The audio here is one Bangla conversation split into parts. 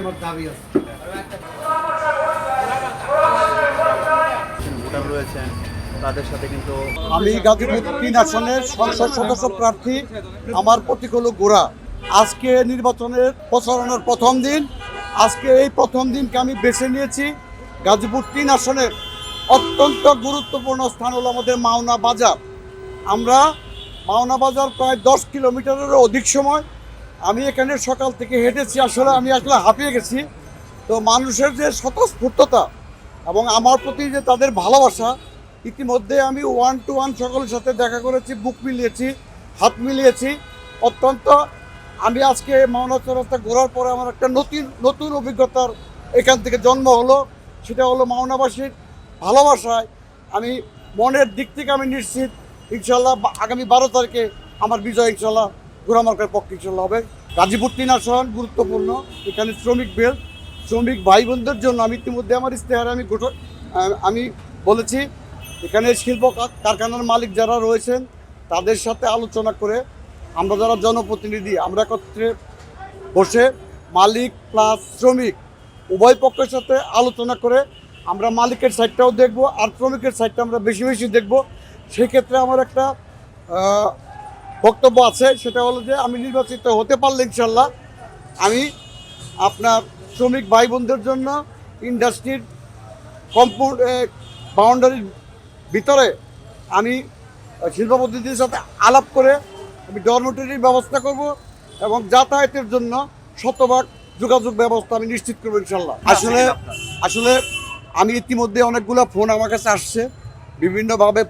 আমার দাবি আছে। ভোটার রয়েছেন তাদের সাথে কিন্তু আমি গাজীপুর 3 আসনের সংসদ সদস্য প্রার্থী। আমার প্রতীক হলো গোড়া। আজকে নির্বাচনের প্রচারণার প্রথম দিন। আজকে এই প্রথম দিনকে আমি বেছে নিয়েছি। গাজীপুর 3 আসনের অত্যন্ত গুরুত্বপূর্ণ স্থান হলো আমাদের মাওনা বাজার। আমরা মাওনা বাজার প্রায় 10 কিলোমিটারেরও অধিক সময় আমি এখানে সকাল থেকে হেঁটেছি। আসলে আমি হাঁপিয়ে গেছি। তো মানুষের যে স্বতঃস্ফূর্ততা এবং আমার প্রতি যে তাদের ভালোবাসা, ইতিমধ্যে আমি 1 to 1 সকলের সাথে দেখা করেছি, বুক মিলিয়েছি, হাত মিলিয়েছি। অত্যন্ত আমি আজকে মাওনা চৌরাস্তা ঘোরার পরে আমার একটা নতুন অভিজ্ঞতার এখান থেকে জন্ম হলো। সেটা হলো মাওনাবাসীর ভালোবাসায় আমি মনের দিক থেকে আমি নিশ্চিত ইনশাল্লাহ আগামী 12 তারিখে আমার বিজয় ইনশাল্লাহ গোড়া মার্কার পক্ষে ইনশাল্লাহ হবে। গাজীপুর 3 আসন গুরুত্বপূর্ণ। এখানে শ্রমিক বেল্ট, শ্রমিক ভাই বোনদের জন্য আমি ইতিমধ্যে আমার ইশতেহারে আমি বলেছি এখানে শিল্প কারখানার মালিক যারা রয়েছেন তাদের সাথে আলোচনা করে আমরা যারা জনপ্রতিনিধি আমরা একত্রে বসে মালিক প্লাস শ্রমিক উভয় পক্ষের সাথে আলোচনা করে আমরা মালিকের সাইডটাও দেখব আর শ্রমিকের সাইডটা আমরা বেশি বেশি দেখব। সেক্ষেত্রে আমার একটা বক্তব্য আছে, সেটা হলো যে আমি নির্বাচিত হতে পারলে ইনশাল্লাহ আমি আপনার শ্রমিক ভাই বোনদের জন্য ইন্ডাস্ট্রির কম্পাউন্ড বাউন্ডারির ভিতরে আমি শিল্পপতিদের সাথে আলাপ করে আমি ডরমিটরির ব্যবস্থা করব এবং যাতায়াতের জন্য শতভাগ যোগাযোগ ব্যবস্থা আমি নিশ্চিত করবো ইনশাল্লাহ। আসলে আমি ইতিমধ্যে অনেকগুলো ফোন আমার কাছে আসছে, বিভিন্নভাবে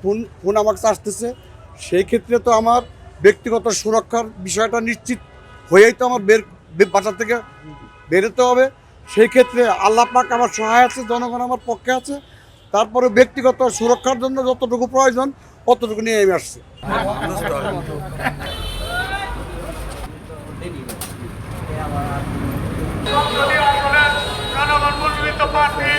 ফোন আমার কাছে আসতেছে। সেই ক্ষেত্রে তো আমার ব্যক্তিগত সুরক্ষার বিষয়টা নিশ্চিত হয়েই তো আমার বাসা থেকে বেরোতে হবে। সেই ক্ষেত্রে আল্লাহ পাক আমার সহায় আছে, জনগণ আমার পক্ষে আছে। তারপরে ব্যক্তিগত সুরক্ষার জন্য যতটুকু প্রয়োজন ততটুকু নিয়ে আমি আসছি। জনগণ মনোনীত প্রার্থী